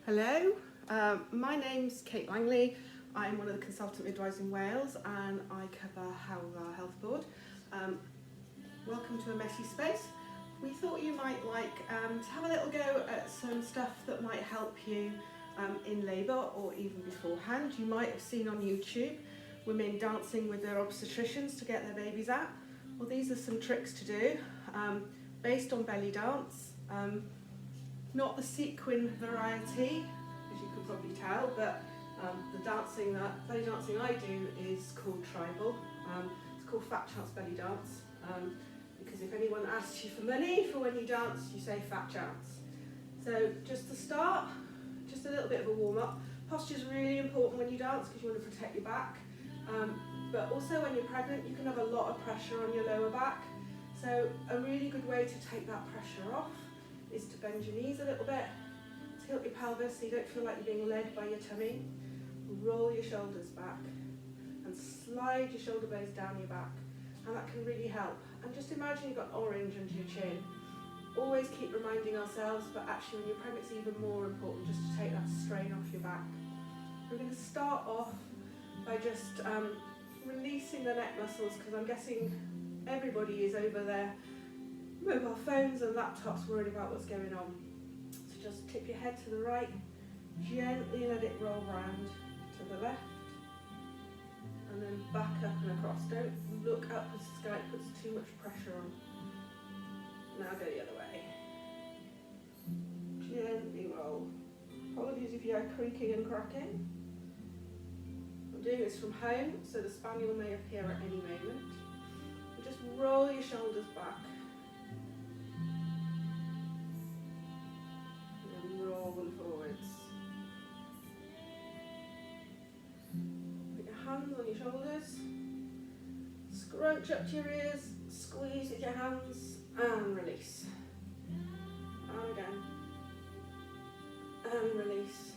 Hello, my name's Kate Langley. I'm one of the consultant midwives in Wales and I cover Howler Health Board. Welcome to a messy space. We thought you might like to have a little go at some stuff that might help you in labour or even beforehand. You might have seen on YouTube women dancing with their obstetricians to get their babies out. Well, these are some tricks to do based on belly dance. Not the sequin variety, as you could probably tell, but the belly dancing I do is called tribal. It's called fat chance belly dance, because if anyone asks you for money for when you dance, you say fat chance. So just to start, just a little bit of a warm up. Posture is really important when you dance because you want to protect your back, but also when you're pregnant you can have a lot of pressure on your lower back. So a really good way to take that pressure off is to bend your knees a little bit, tilt your pelvis so you don't feel like you're being led by your tummy, roll your shoulders back and slide your shoulder blades down your back, and that can really help. And just imagine you've got orange under your chin. Always keep reminding ourselves, but actually when you're pregnant it's even more important just to take that strain off your back. We're going to start off by just releasing the neck muscles, because I'm guessing everybody is over their mobile phones and laptops worried about what's going on. So just tip your head to the right, gently let it roll round to the left, and then back up and across. Don't look upwards to the sky, it puts too much pressure on. Now go the other way. Gently roll. Apologies if you are creaking and cracking. I'm doing this from home, so the spaniel may appear at any moment. And just roll your shoulders back. Roll forwards. Put your hands on your shoulders, scrunch up to your ears, squeeze with your hands and release. And again. And release.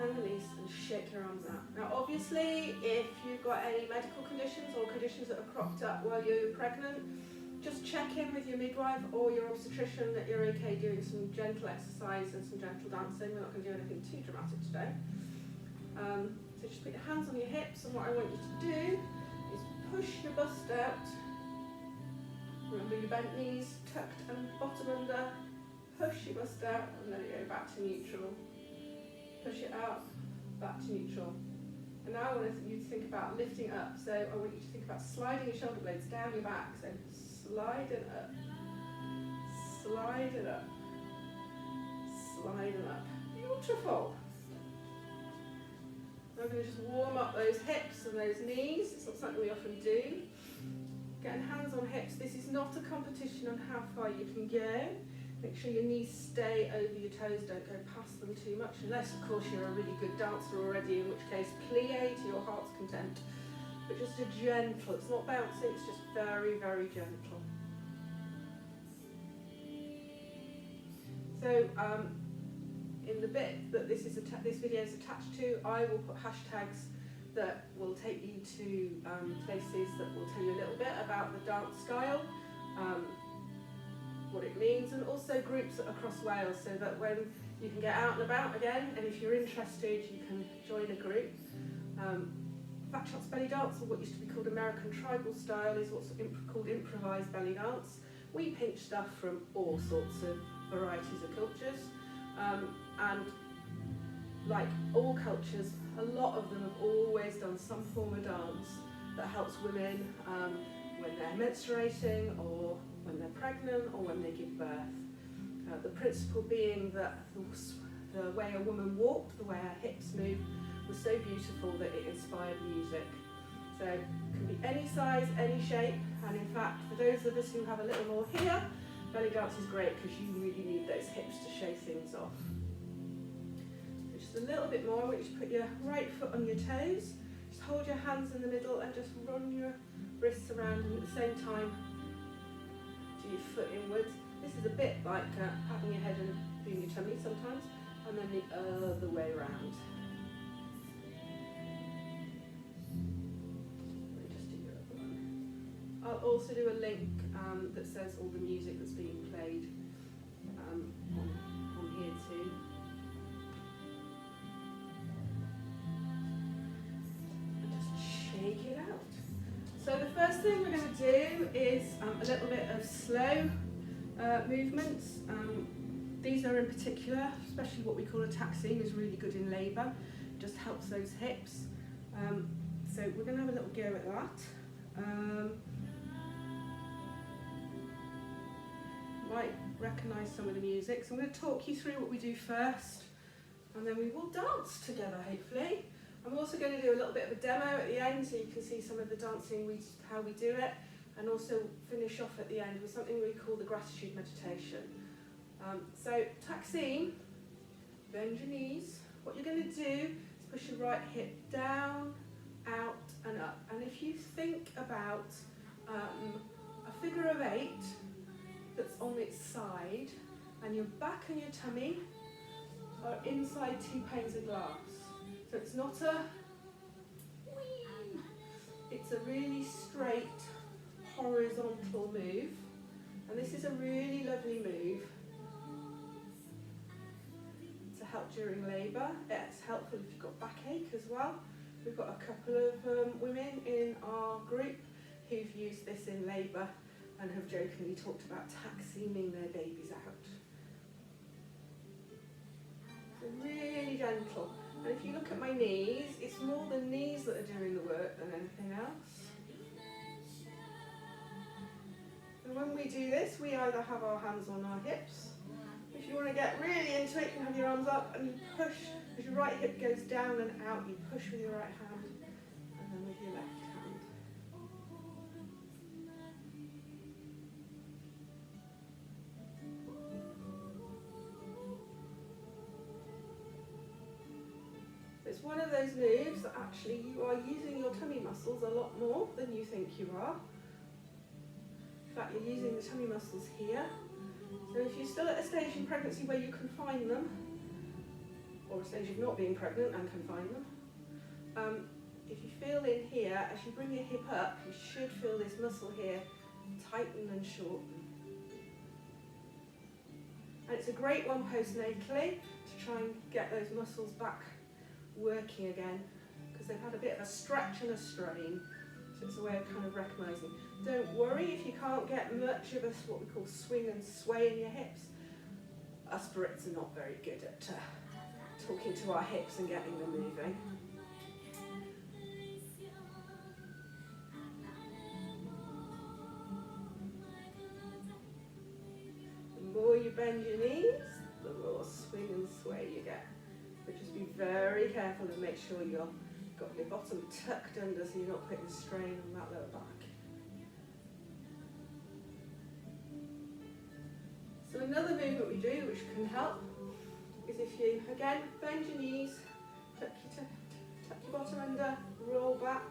And release, and shake your arms out. Now obviously if you've got any medical conditions or conditions that have cropped up while you're pregnant, just check in with your midwife or your obstetrician that you're okay doing some gentle exercise and some gentle dancing. We're not going to do anything too dramatic today. So just put your hands on your hips, and what I want you to do is push your bust out. Remember your bent knees tucked and bottom under. Push your bust out and let it go back to neutral. Push it out, back to neutral. And now I want you to think about lifting up. So I want you to think about sliding your shoulder blades down your back. So slide it up, slide it up, slide it up. Beautiful. Now I'm going to just warm up those hips and those knees. It's not something we often do. Getting hands on hips. This is not a competition on how far you can go. Make sure your knees stay over your toes, don't go past them too much, unless of course you're a really good dancer already, in which case plie to your heart's content. But just a gentle, it's not bouncing, it's just very, very gentle. So in the bit that this video is attached to, I will put hashtags that will take you to places that will tell you a little bit about the dance style, what it means, and also groups across Wales, so that when you can get out and about again, and if you're interested you can join a group. Fat chance belly dance, or what used to be called American tribal style, is what's called improvised belly dance. We pinch stuff from all sorts of varieties of cultures, and like all cultures, a lot of them have always done some form of dance that helps women when they're menstruating, or when they're pregnant, or when they give birth. The principle being that the way a woman walked, the way her hips moved, was so beautiful that it inspired music. So it can be any size, any shape, and in fact for those of us who have a little more here, belly dance is great because you really need those hips to show things off. So just a little bit more. I want you to put your right foot on your toes, just hold your hands in the middle and just run your wrists around, and at the same time do your foot inwards. This is a bit like patting your head and doing your tummy sometimes, and then the other way around. Let me just do your other one. I'll also do a link that says all the music that's being played on here do is a little bit of slow movements. These are in particular, especially what we call a taxine, is really good in labour. Just helps those hips. So we're going to have a little go at that. Might recognise some of the music. So I'm going to talk you through what we do first, and then we will dance together, hopefully. I'm also going to do a little bit of a demo at the end so you can see some of the dancing, how we do it, and also finish off at the end with something we call the gratitude meditation. So taxine, bend your knees. What you're going to do is push your right hip down, out and up. And if you think about a figure of 8 that's on its side, and your back and your tummy are inside 2 panes of glass. So it's not a whee, it's a really straight horizontal move. And this is a really lovely move to help during labour. It's helpful if you've got backache as well. We've got a couple of women in our group who've used this in labour and have jokingly talked about taxining their babies out. So really gentle. And if you look at my knees, it's more the knees that are doing the work than anything else. And when we do this, we either have our hands on our hips. If you want to get really into it, you can have your arms up and you push. As your right hip goes down and out, you push with your right hand and then with your left hand. It's one of those moves that actually you are using your tummy muscles a lot more than you think you are. In fact, you're using the tummy muscles here. So if you're still at a stage in pregnancy where you can find them, or a stage of not being pregnant and can find them, if you feel in here, as you bring your hip up, you should feel this muscle here tighten and shorten. And it's a great one postnatally to try and get those muscles back working again, because they've had a bit of a stretch and a strain. So it's a way of kind of recognising. Don't worry if you can't get much of a what we call swing and sway in your hips. Us Brits are not very good at talking to our hips and getting them moving. The more you bend your knees, the more swing and sway you get. But just be very careful and make sure you've got your bottom tucked under so you're not putting strain on that lower back. So another movement we do which can help is if you, again, bend your knees, tuck your bottom under, roll back,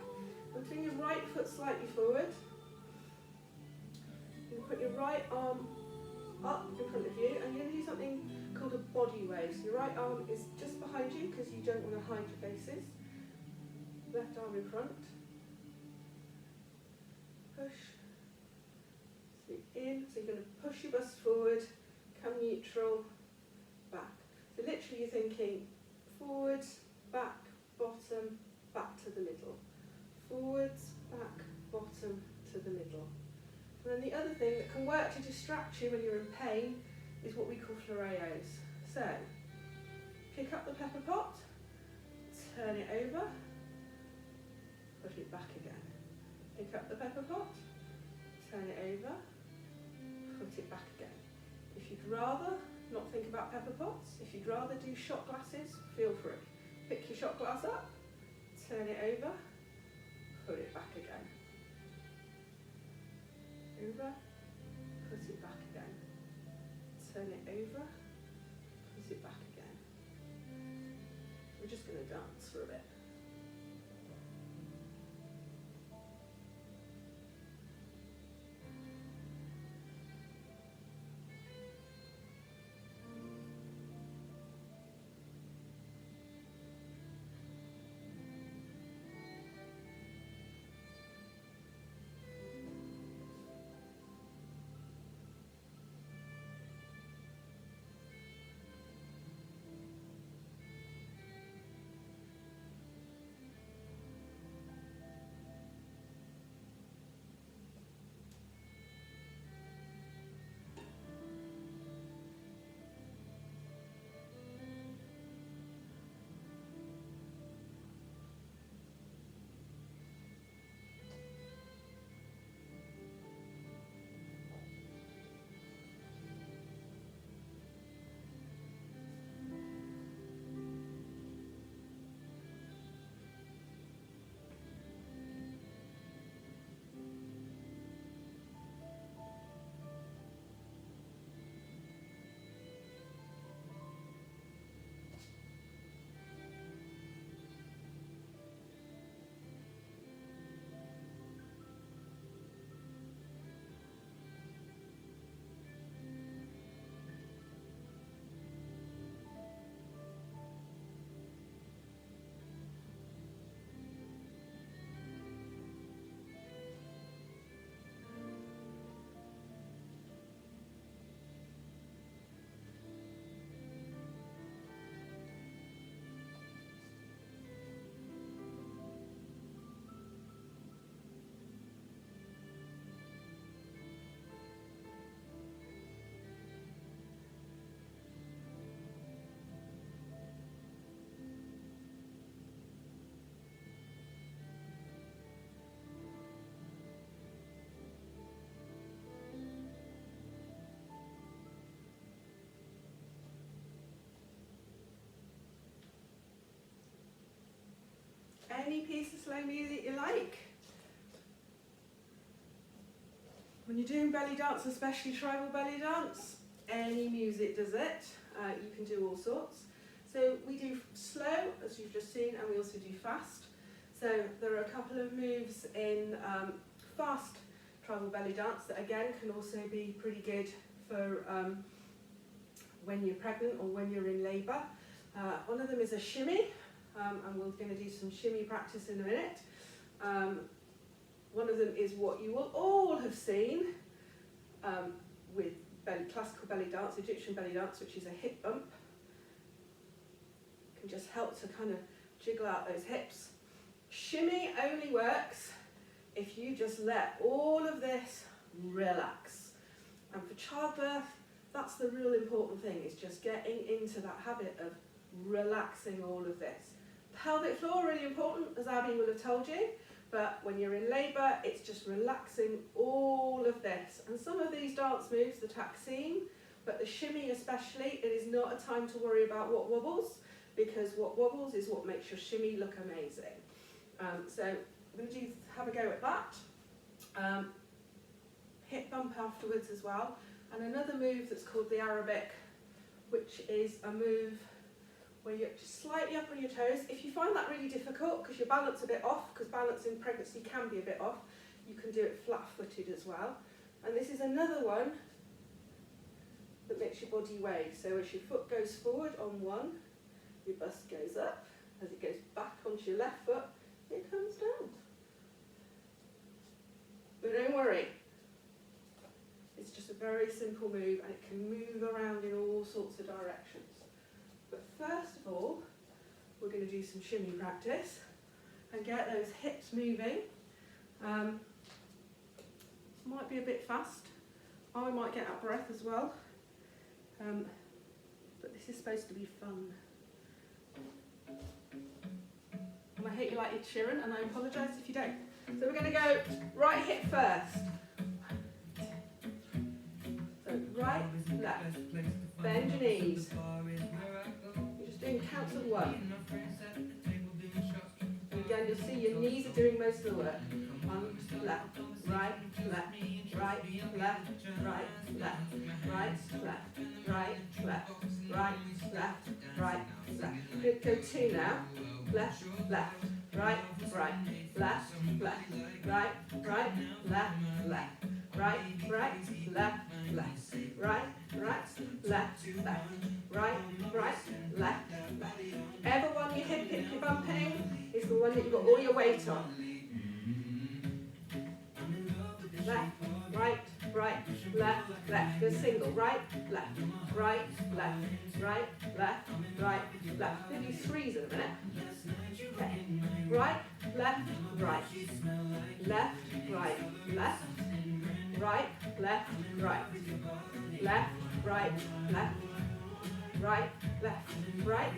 and bring your right foot slightly forward. You put your right arm up in front of you, and you're going to do something called a body wave. So your right arm is just behind you because you don't want to hide your faces. Left arm in front. Push. Sleep in. So you're going to push your bust forward, come neutral, back. So literally you're thinking forward, back, bottom, back to the middle. Forwards, back, bottom, to the middle. And then the other thing that can work to distract you when you're in pain is what we call floreos. So, pick up the pepper pot, turn it over, put it back again. Pick up the pepper pot, turn it over, put it back again. If you'd rather not think about pepper pots, if you'd rather do shot glasses, feel free. Pick your shot glass up, turn it over, put it back again. Over, put it back again. Turn it over, put it back again. We're just going to dance for a bit. any piece of slow music you like. When you're doing belly dance, especially tribal belly dance, any music does it. You can do all sorts. So we do slow, as you've just seen, and we also do fast. So there are a couple of moves in fast tribal belly dance that again can also be pretty good for when you're pregnant or when you're in labour. One of them is a shimmy, and we're going to do some shimmy practice in a minute. One of them is what you will all have seen with classical belly dance, Egyptian belly dance, which is a hip bump. Can just help to kind of jiggle out those hips. Shimmy only works if you just let all of this relax. And for childbirth, that's the real important thing, is just getting into that habit of relaxing all of this. Pelvic floor, really important, as Abby will have told you, but when you're in labour, it's just relaxing all of this. And some of these dance moves, the taxine, but the shimmy especially, it is not a time to worry about what wobbles, because what wobbles is what makes your shimmy look amazing. So I'm going to have a go at that. Hip bump afterwards as well. And another move that's called the Arabic, which is a move where you're just slightly up on your toes. If you find that really difficult, because your balance a bit off, because balance in pregnancy can be a bit off, you can do it flat-footed as well. And this is another one that makes your body wave. So as your foot goes forward on one, your bust goes up. As it goes back onto your left foot, it comes down. But don't worry, it's just a very simple move and it can move around in all sorts of directions. But first of all, we're going to do some shimmy practice and get those hips moving. Might be a bit fast. I might get out of breath as well. But this is supposed to be fun. And I hope you like it, Sheeran, and I apologise if you don't. So we're going to go right hip first. So right, left. Bend your knees. You're just doing counts of one. And again, you'll see your knees are doing most of the work. One, left, right, left, right, left, right, left, right, left, right, left, right, left, right, left. Good, go two now. Left, left, right, right, left, left, right, right, left, left, right, right, left, left, right, right, left, left, right, right, left, left. Ever one your hip you're bumping is the one that you've got all your weight on. Left, right, right, left, left. Go single. Right, left, right, left, right, left, right, left. We'll do threes in a minute. Okay. Right, left, right. Left, right, left. Right, left, right. Left, right, left. Right, left, right.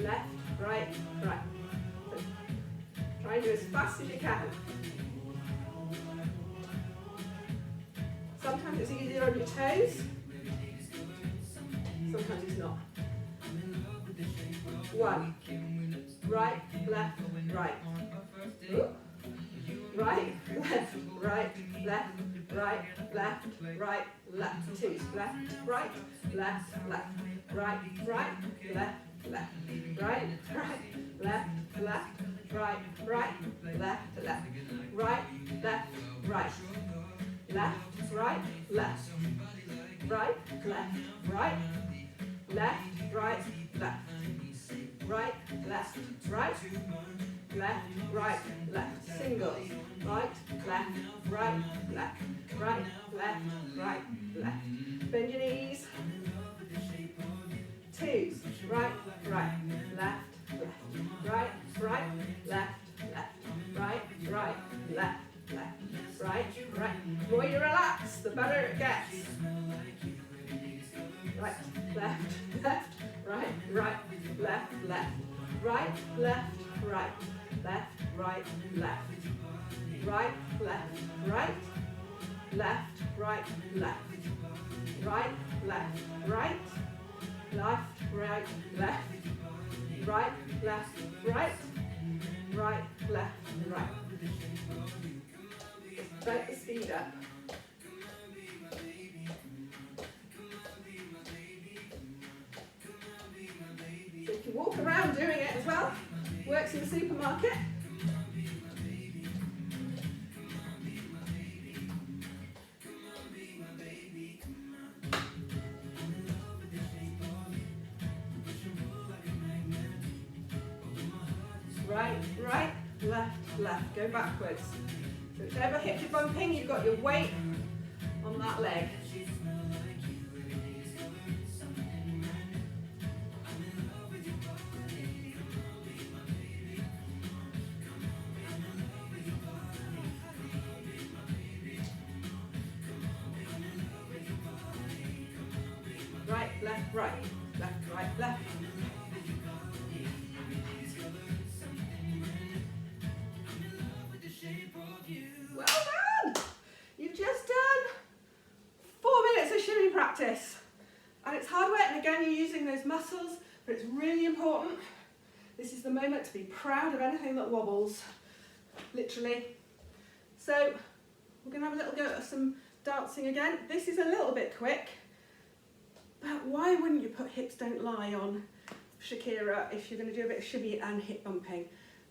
Left, right, right. So try and do as fast as you can. Sometimes it's easier on your toes, sometimes it's not. One, right, left, right. Right, left, right, left, right, left, right, left. Two, left, right, left, left, right, right, left, left, right, right, left, left, right, right, left, left, right, left, right. Left, right, left, right, left, right, left, right, left, right, left, right, left, right, left. Singles. Right, left, right, left, right, left, right, left. Bend your knees. Twos. Right, right, left, left, right, right, left, left, right, right, left. Left, right, right. The more you relax, the better it gets. Right, left, left, right, right, left, left. Right, left, right, left, right, left. Right, left, right, left, right, left. Right, left, right, left, right, left. Right, left, right. right, left, right. Let the speed up. So you can walk around doing it as well. Works in the supermarket. Right, right, left, left. Go backwards. So whichever hip you're bumping, you've got your weight on that leg. Right, left, right. Left, right, left. Well done! You've just done 4 minutes of shimmy practice. And it's hard work, and again, you're using those muscles, but it's really important. This is the moment to be proud of anything that wobbles, literally. So, we're going to have a little go at some dancing again. This is a little bit quick, but why wouldn't you put Hips Don't Lie on Shakira if you're going to do a bit of shimmy and hip bumping?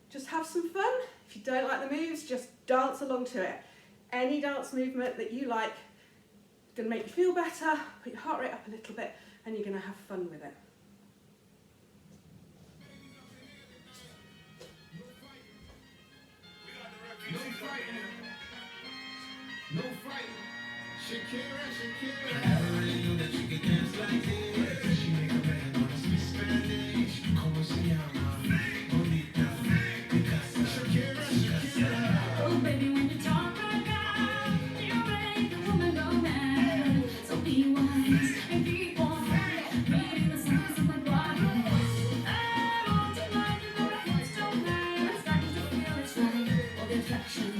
Just have some fun. If you don't like the moves, just dance along to it. Any dance movement that you like is going to make you feel better, put your heart rate up a little bit, and you're going to have fun with it. No fighting. No fighting. Shakira. I never really knew that you could dance like this. She make a man wanna speak Spanish. Como se llama? Bonita. Shakira. Oh, baby, when you talk like that, you make a woman go mad. So be wise and keep on reading the signs of my body. I'm on tonight, you know my hips don't lie. I'm starting to feel it's right. All the attraction,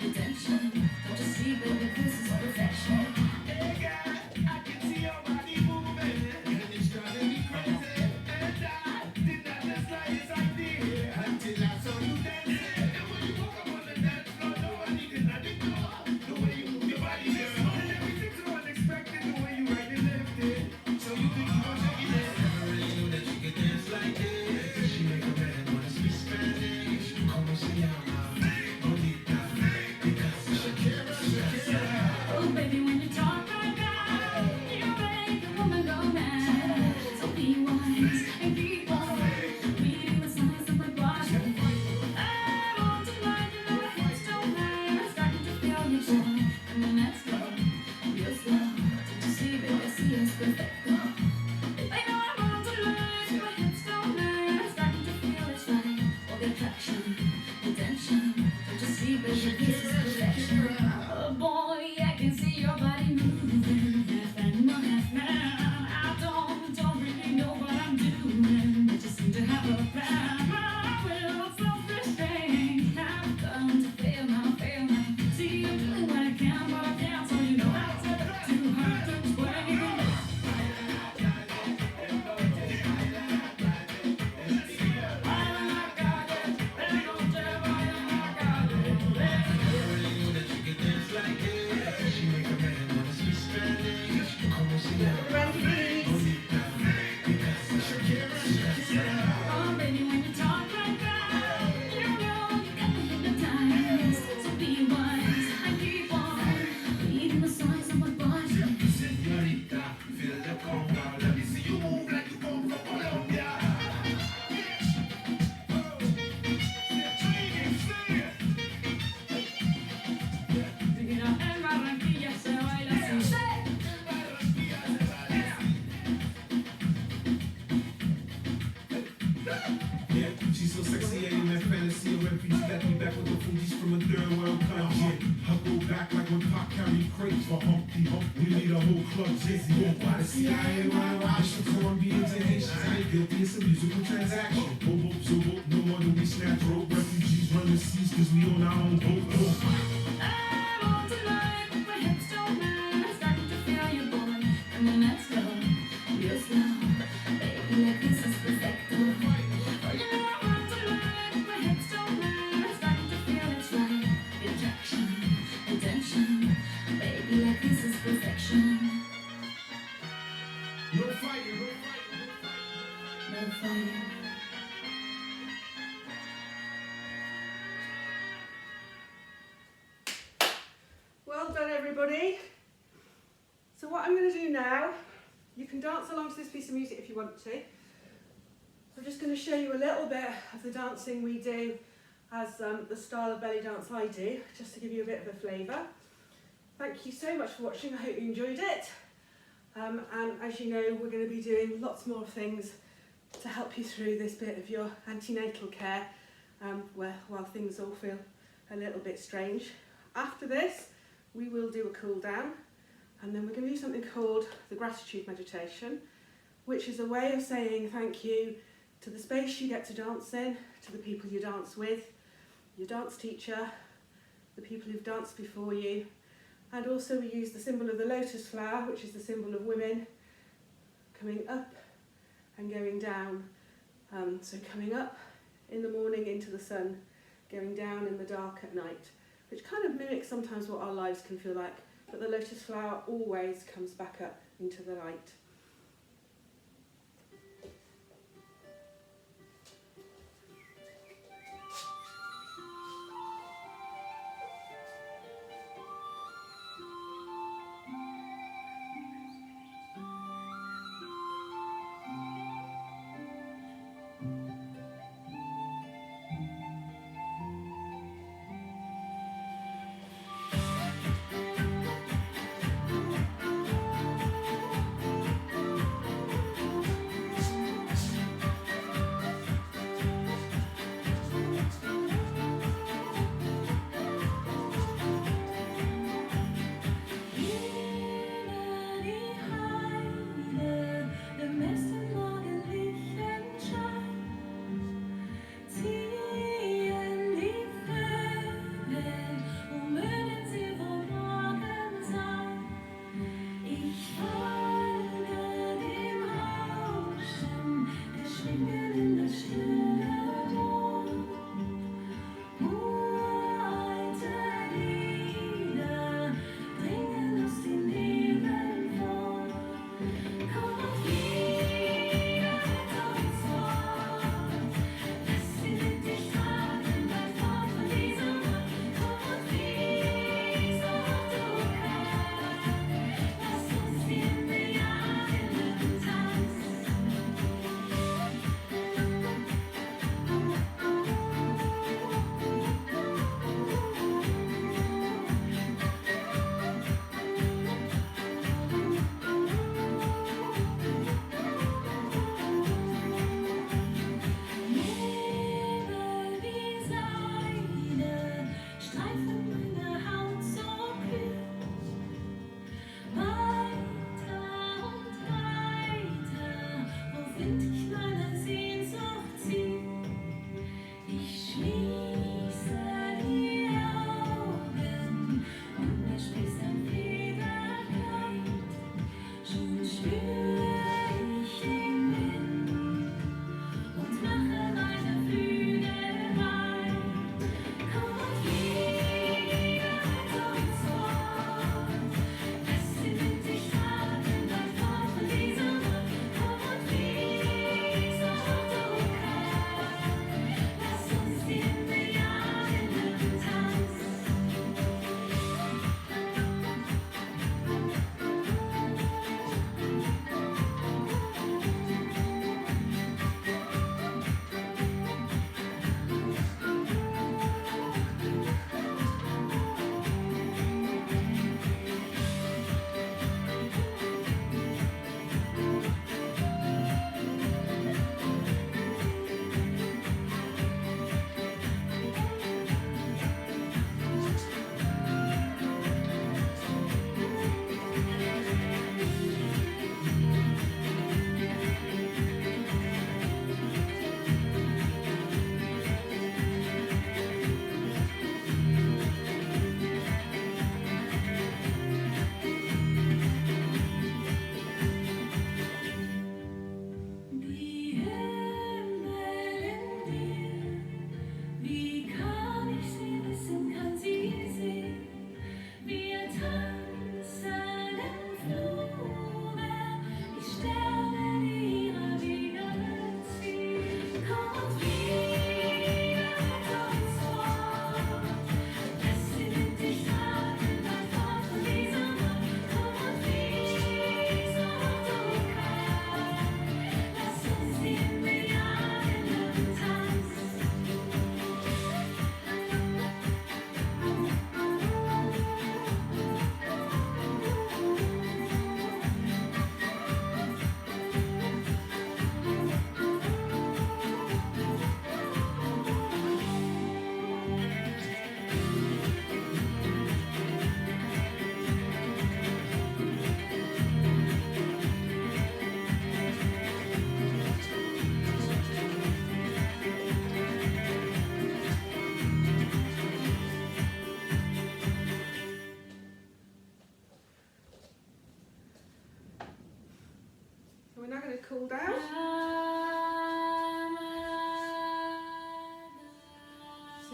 the tension. Don't you see, baby, this is perfection. Hey, girl, I can see your body moving. And it's driving me crazy. And I did not just like this idea until I saw you dancing. And when you walk up on the dance floor, nobody did not ignore the way you move your body, girl. And everything's so unexpected, the way you right and left it. So you think you gon' take it? I never really knew that you could dance like this. She make a man wanna speak Spanish. Como se llama? Bonita. Shakira. Oh, baby, when you talk like that, you make a woman go mad. So be wise and keep on reading the signs of my body. I'm on tonight, you know my hips don't lie. I'm starting to feel your joy. Come on, let's go, real slow. Don't you see, baby, I see it's perfecto. I know I'm on tonight, my hips don't lie. I'm starting to feel it's right. All the attraction, the tension. Don't you see, baby, this is perfection. Oh boy, I can see your body moving, half animal, half man. I don't really know what I'm doing, but you seem to have a plan. My will, self-restraint, I've come to fail now. See, I'm doing what I can, but I can't, so you know it's too hard to explain. Oh, baby, when you talk like that, you know you got me hypnotized. So be wise and keep on reading the signs of my body. Señorita, feel the conga. Let me see you move like you come from Colombia. Digging up en Barranquilla se baila así. Yeah, she's so sexy, I am that fantasy. A refugee got me back with the Fuji's from a third world country. I go back like when Pop carried crates for Humpty Hump. We need a whole club, Jay-Z. Why the CIA, why the Colombians and Haitians? I ain't guilty, it's a musical transaction. Bobo, zobo, no wonder we snatch rope. Refugees run the seas cause we on our own boat. I'm on tonight, my hips don't lie. I'm starting to feel you, boy. Come on, let's go, real slow. Baby, like this is perfecto. Oh, you know I'm on tonight, my hips don't lie. gotta fight it. Well done, everybody. So what I'm going to do now, you can dance along to this piece of music if you want to. I'm just going to show you a little bit of the dancing we do as the style of belly dance I do, just to give you a bit of a flavour. Thank you so much for watching. I hope you enjoyed it. And as you know, we're going to be doing lots more things to help you through this bit of your antenatal care while things all feel a little bit strange. After this, we will do a cool down, and then we're going to do something called the gratitude meditation, which is a way of saying thank you to the space you get to dance in, to the people you dance with, your dance teacher, the people who've danced before you, and also we use the symbol of the lotus flower, which is the symbol of women, coming up and going down. So coming up in the morning into the sun, going down in the dark at night, which kind of mimics sometimes what our lives can feel like, but the lotus flower always comes back up into the light.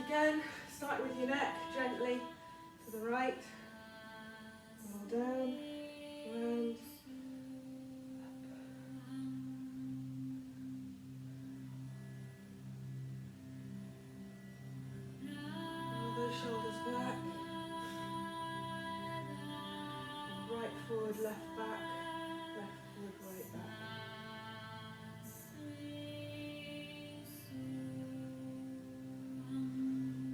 again, starting with your neck, gently to the right, roll down, round, roll those shoulders back, right forward, left back, left forward, right back.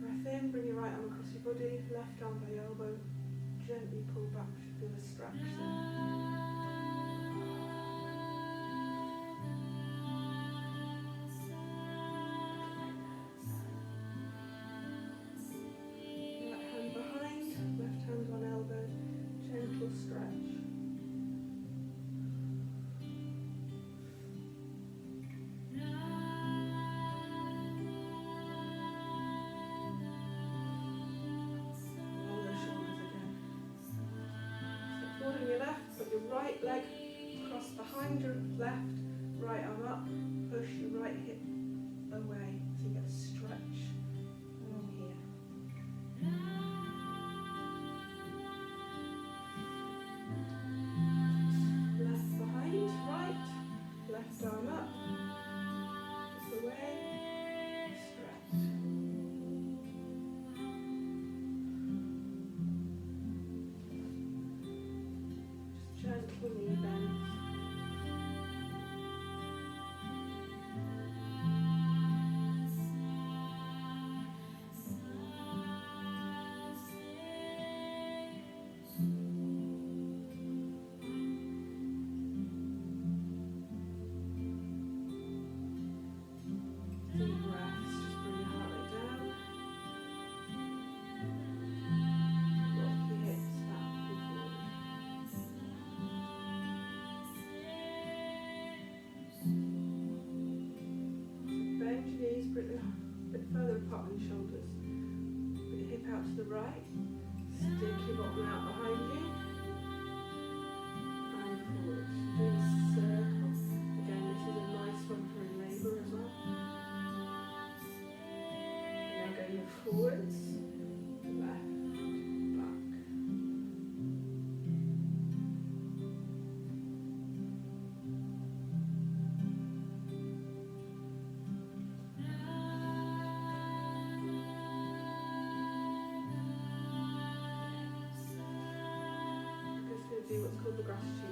Breath in, bring your right arm across your body, left arm by your elbow, gently pull back, should feel a stretch there. Right hand behind, left hand on elbow, gentle stretch. Roll those shoulders again. Step forward on your left, put your right leg across behind your left, right arm up, push your right hip away so you get a stretch along here. Left behind, right, left arm up, hip away, stretch. Just gentle knee bends. Deep breaths, just bring your heart rate down. Rock your hips back and forward. So bend your knees, bring them a bit further apart on your shoulders. Put your hip out to the right. Stick your bottom out behind you. And forward. Doing a circle. Again, this is a nice one for in labour as well. Now going forwards, left, back. Just going to do what's called the gratitude